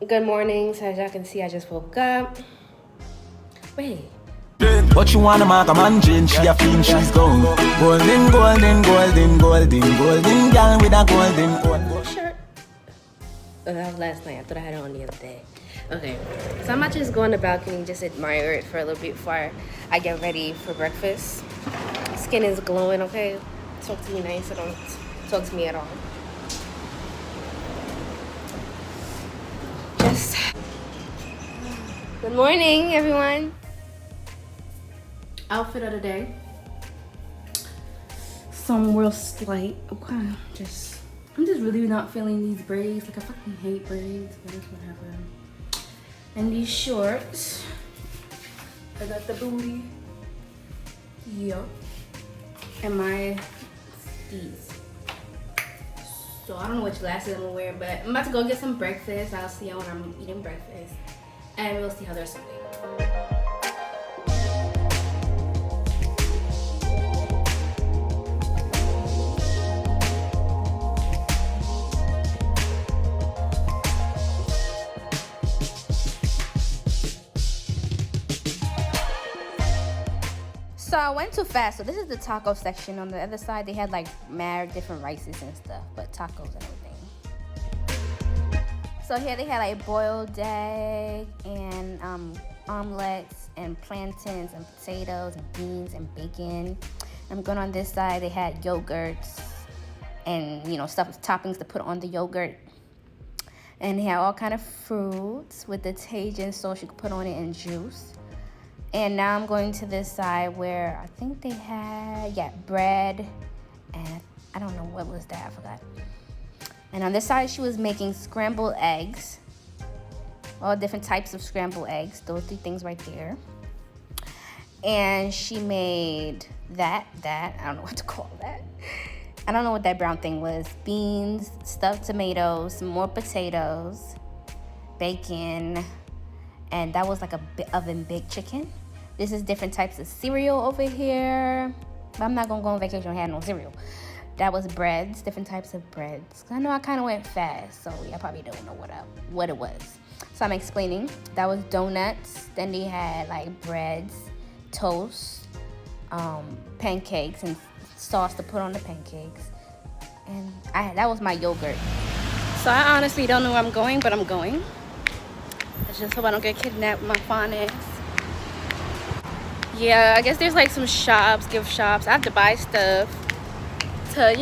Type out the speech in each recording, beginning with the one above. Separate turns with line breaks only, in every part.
Good morning. So as y'all can see, I just woke up. Wait.
But you wanna mark a man Jane, she a fiend, she's gold. Golden, golden, golden, golden, golden girl with a golden
Shirt. Oh, that was last night. I thought I had it on the other day. Okay, so I'm about to just go on the balcony, just admire it for a little bit before I get ready for breakfast. Skin is glowing, okay? Talk to me nice, so don't talk to me at all. Just good morning, everyone. Outfit of the day. Some real slight. Okay, I'm just really not feeling these braids. Like I fucking hate braids, but it's whatever. And these shorts. I got the booty. Yup. And my these. So I don't know which glasses I'm gonna wear, but I'm about to go get some breakfast. I'll see y'all when I'm eating breakfast. And we'll see how they're swimming. So I went too fast. So this is the taco section. On the other side, they had like mad different rices and stuff, but tacos and everything. So here they had like boiled egg and omelets and plantains and potatoes and beans and bacon. I'm going on this side. They had yogurts and stuff, toppings to put on the yogurt. And they had all kind of fruits with the Tajin sauce you could put on it and juice. And now I'm going to this side where I think they had, bread. And I don't know what was that, I forgot. And on this side, she was making scrambled eggs. All different types of scrambled eggs. Those three things right there. And she made that, I don't know what to call that. I don't know what that brown thing was. Beans, stuffed tomatoes, some more potatoes, bacon. And that was like a oven baked chicken. This is different types of cereal over here. But I'm not going to go on vacation and have no cereal. That was breads, different types of breads. I know I kind of went fast, so I probably don't know what it was. So I'm explaining. That was donuts. Then they had like breads, toast, pancakes, and sauce to put on the pancakes. And that was my yogurt. So I honestly don't know where I'm going, but I'm going. I just hope I don't get kidnapped with my phonics. Yeah, I guess there's like some shops, gift shops. I have to buy stuff to,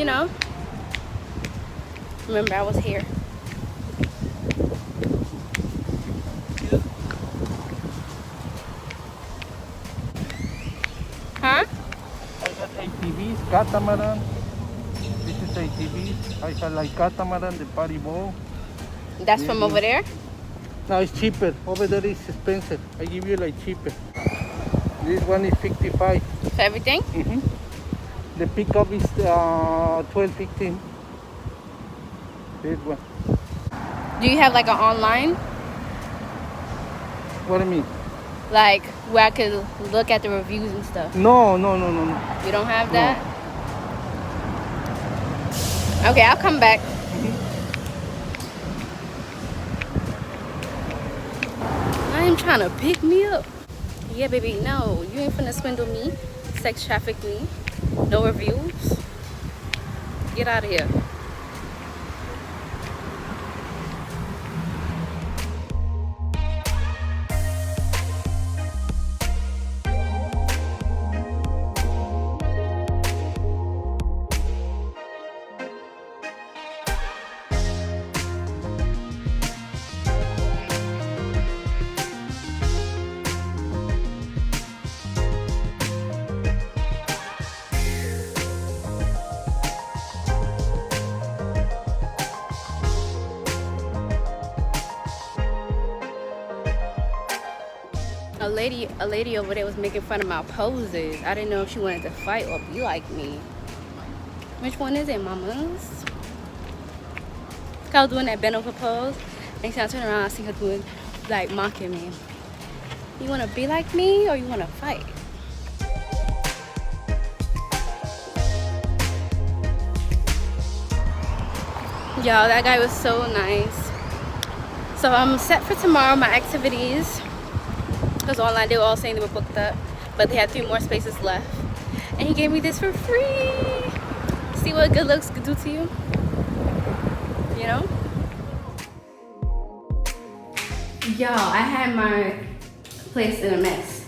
remember I was here. Huh?
I got ATVs, catamaran. This is ATVs. I have like catamaran, the party boat.
That's from over there?
No, it's cheaper. Over there is expensive. I give you like cheaper. This one is 55.
For everything?
Mm-hmm. The pickup is 12, 15. This one.
Do you have like an online?
What do you mean?
Like where I could look at the reviews and stuff?
No.
You don't have that? No. Okay, I'll come back. I am trying to pick me up. Yeah, baby, no. You ain't finna swindle me. Sex traffic me. No reviews. Get out of here. A lady over there was making fun of my poses. I didn't know if she wanted to fight or be like me. Which one is it, mamas? I was doing that bend over pose. Next time I turn around, I see her doing, like, mocking me. You want to be like me or you want to fight? Y'all, that guy was so nice. So I'm set for tomorrow, my activities. Because online they were all saying they were booked up. But they had 3 more spaces left. And he gave me this for free. See what good looks could do to you? You know? Y'all, I had my place in a mess.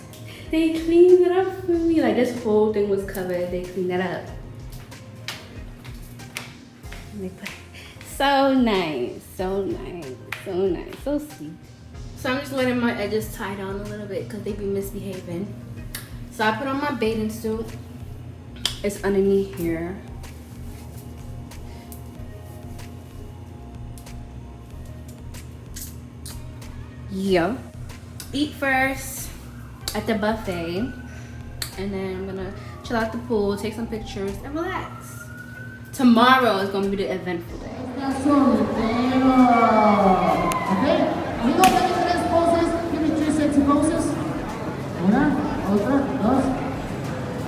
They cleaned it up for me. Like this whole thing was covered. They cleaned that up. So nice, so nice, so nice, so sweet. So I'm just letting my edges tie down a little bit because they be misbehaving. So I put on my bathing suit. It's underneath here. Yeah. Eat first at the buffet. And then I'm gonna chill out the pool, take some pictures, and relax. Tomorrow is gonna be the eventful day.
Okay, amigos, dame 3 poses. Give me 3 sexy poses. Una, otra, dos.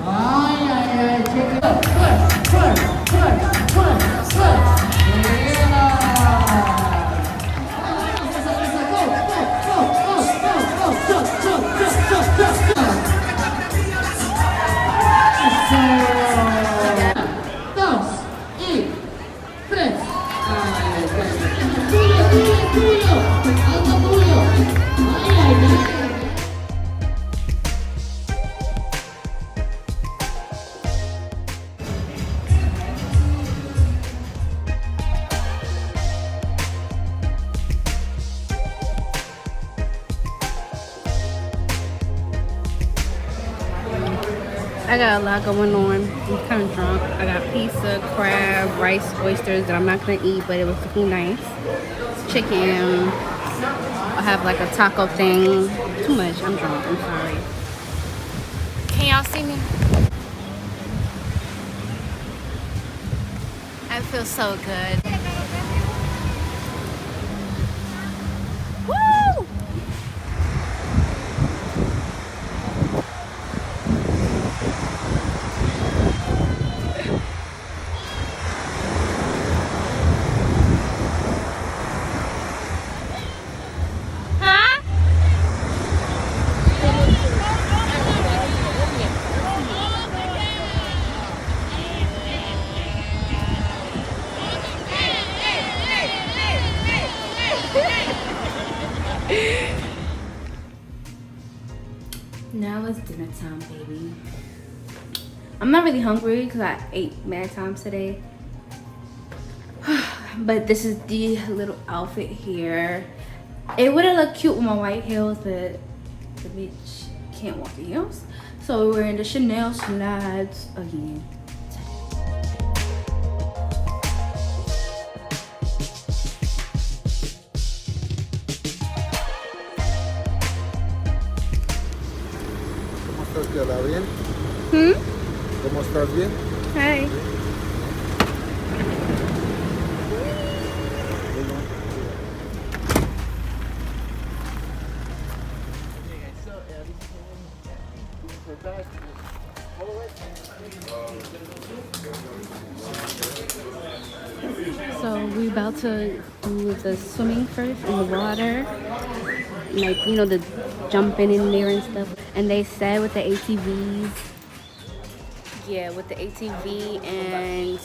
Ay, ay, ay, check it out. Push, push, push, push, push. Yeah. Go, go, go, go, go, go, go, go, go, go, go. Dos, y tres. Tuyo, algo tuyo. Ay, ay, ay.
I got a lot going on. I'm kind of drunk. I got pizza, crab, rice, oysters that I'm not gonna eat, but it was looking nice. Chicken. I have like a taco thing. Too much. I'm drunk. I'm sorry. Can y'all see me? I feel so good. Woo! Now it's dinner time, baby. I'm not really hungry because I ate mad times today. But this is the little outfit here. It would have looked cute with my white heels, but the bitch can't walk in heels. So we're wearing the Chanel slides again.
¿Estás bien? ¿Cómo estás bien?
Hi. So we're about to do the swimming first in the water. Like, you know, the jumping in there and stuff. And they said with the ATVs, yeah, with the ATV and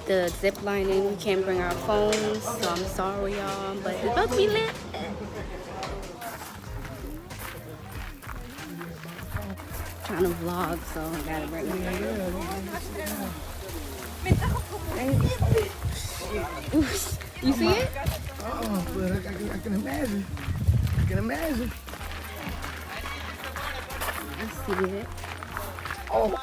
the zip lining, we can't bring our phones. So I'm sorry, y'all, but it's about to be lit. Trying to vlog, so I gotta bring it. You see it?
Oh, but I can imagine. I can imagine.
I see it.
Oh.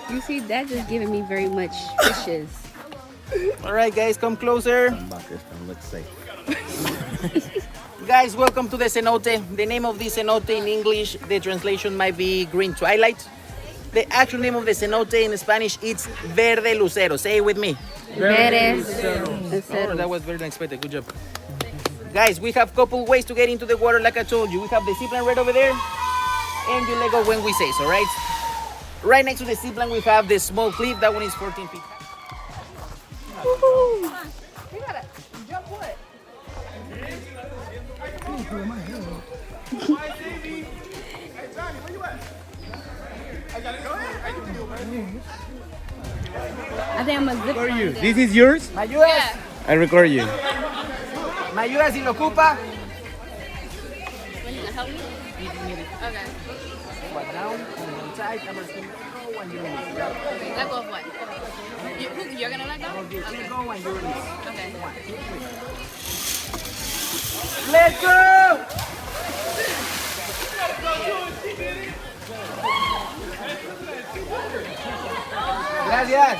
You see, that just giving me very much fishes.
All right, guys, come closer.
Let's say.
Guys, welcome to the cenote. The name of this cenote in English, the translation might be green twilight. The actual name of the cenote in Spanish, it's verde lucero. Say it with me.
Verde
Oh, that was very unexpected. Good job. Guys, we have a couple ways to get into the water, like I told you. We have the zipline right over there, and you let go when we say so, right? Right next to the zipline, we have the small cliff. That one is 14 feet.
Woohoo!
You gotta jump what?
I think I'm a zip line there.
This is yours?
Yeah.
I record you. ¿Me ayudas si lo ocupa?
When you gonna help me? Okay.
One down, one side, I'm gonna go and you release.
Okay, let go of what? You're gonna let go?
Okay,
Okay.
let go and you release.
Okay.
Let's go! Gracias.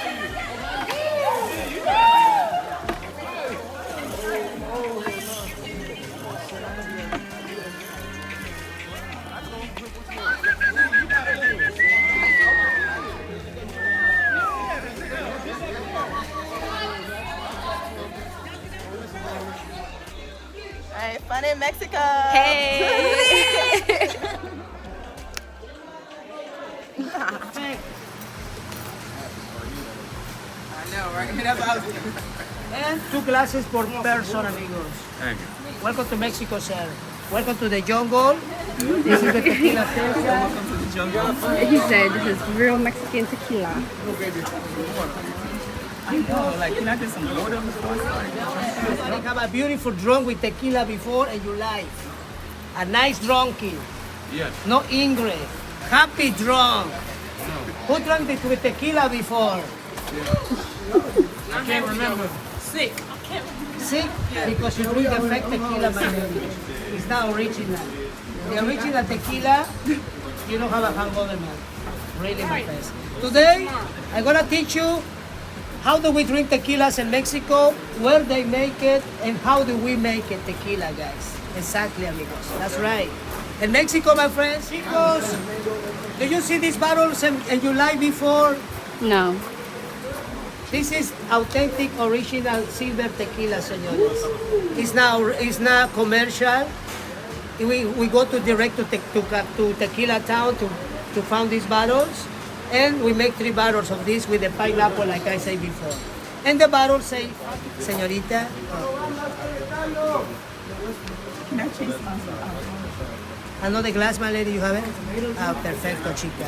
Alright, fun in Mexico.
Hey.
And 2 glasses per person, amigos.
Thank you.
Welcome to Mexico, sir. Welcome to the jungle. This is the tequila station.
He said this is real Mexican tequila.
They have a beautiful drunk with tequila before and you like. A nice drunkie.
Yes.
No Ingrid. Happy drunk. Who drank it with tequila before?
I can't remember.
Sick. Sick? Because you drink the fake tequila, my baby. It's not original. The original tequila, you don't have a hangover, man. Really, my friends. Today, I'm gonna teach you how do we drink tequilas in Mexico, where they make it, and how do we make it tequila, guys. Exactly, amigos. That's right. In Mexico, my friends, chicos, do you see these bottles and you like before?
No.
This is authentic, original silver tequila, señores. It's not commercial. We go to direct to Tequila Town to find these bottles, and we make 3 bottles of this with the pineapple, like I said before. And the bottle say, señorita. Another glass, my lady, you have it? Ah, perfecto, chica.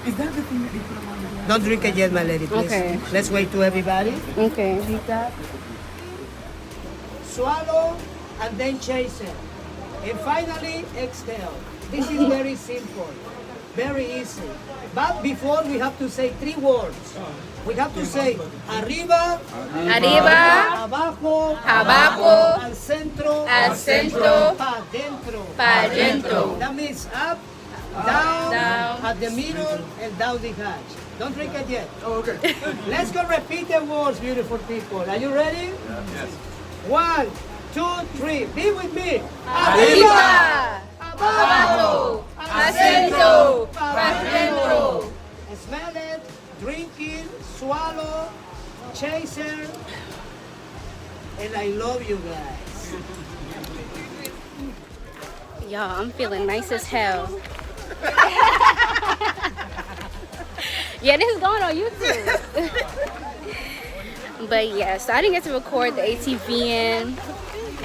Is that the thing that you put on the
Don't drink it yet, my lady, please.
Okay.
Let's wait to everybody.
Okay.
Swallow and then chase it. And finally, exhale. This is very simple, very easy. But before we have to say 3 words. We have to say arriba,
Arriba,
abajo,
abajo,
al centro, pa dentro.
pa dentro.
That means up, down,
Down.
at the middle, and down the hatch. Don't drink it yet.
Oh, okay.
Let's go repeat the words, beautiful people. Are you ready?
Yes.
1, 2, 3. Be with me.
Arriba,
Abajo.
al centro, pa dentro.
Smell it, drink it, swallow, chaser. And I love you guys.
Y'all, I'm feeling nice as hell. Yeah, this is going on YouTube. But yeah, so I didn't get to record the ATV in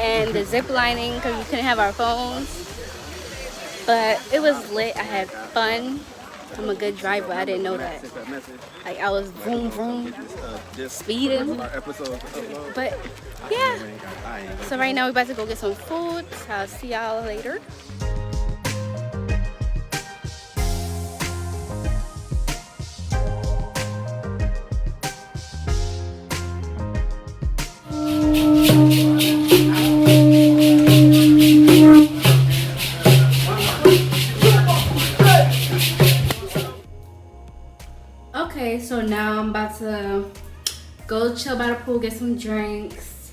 and the zip lining because we couldn't have our phones. But it was lit. I had fun. I'm a good driver. I didn't know that. Like I was vroom vroom speeding. But yeah. So right now we're about to go get some food. So I'll see y'all later. Okay, so now I'm about to go chill by the pool, get some drinks,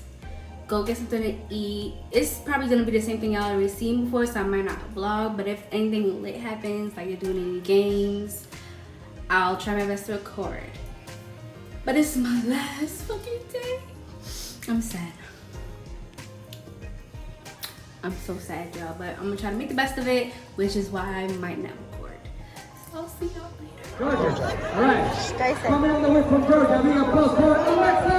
go get something to eat. It's probably gonna be the same thing y'all already seen before, so I might not vlog, but if anything lit happens, like you're doing any games, I'll try my best to record. But this is my last fucking day. I'm sad. I'm so sad, y'all, but I'm gonna try to make the best of it, which is why I might not record. So I'll see y'all later.
All right. Coming on the way from Georgia, big applause for Alexa!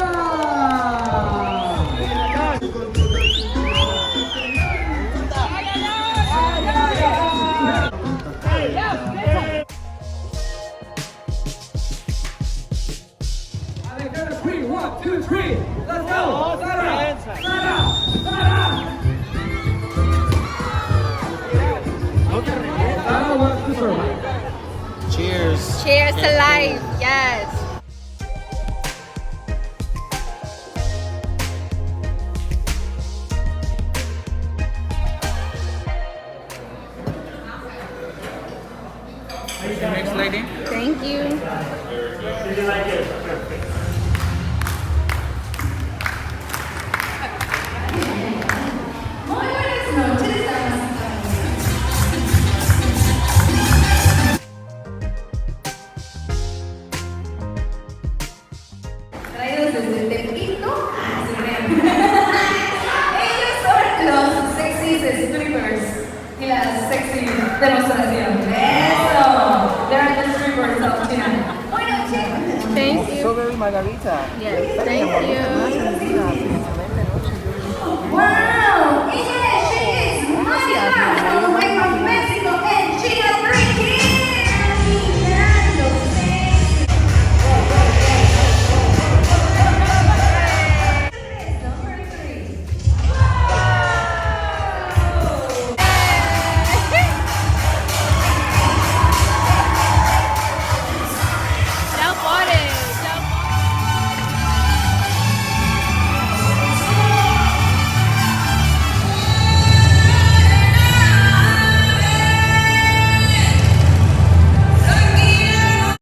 to life. Yes.
Next lady.
Thank you.
Traídos desde Tepito a Ellos son los sexy strippers y las sexy demostraciones. Eso. They're the strippers of tonight. Bueno, chicos.
Thank you.
Strawberry margarita.
Yes, thank you.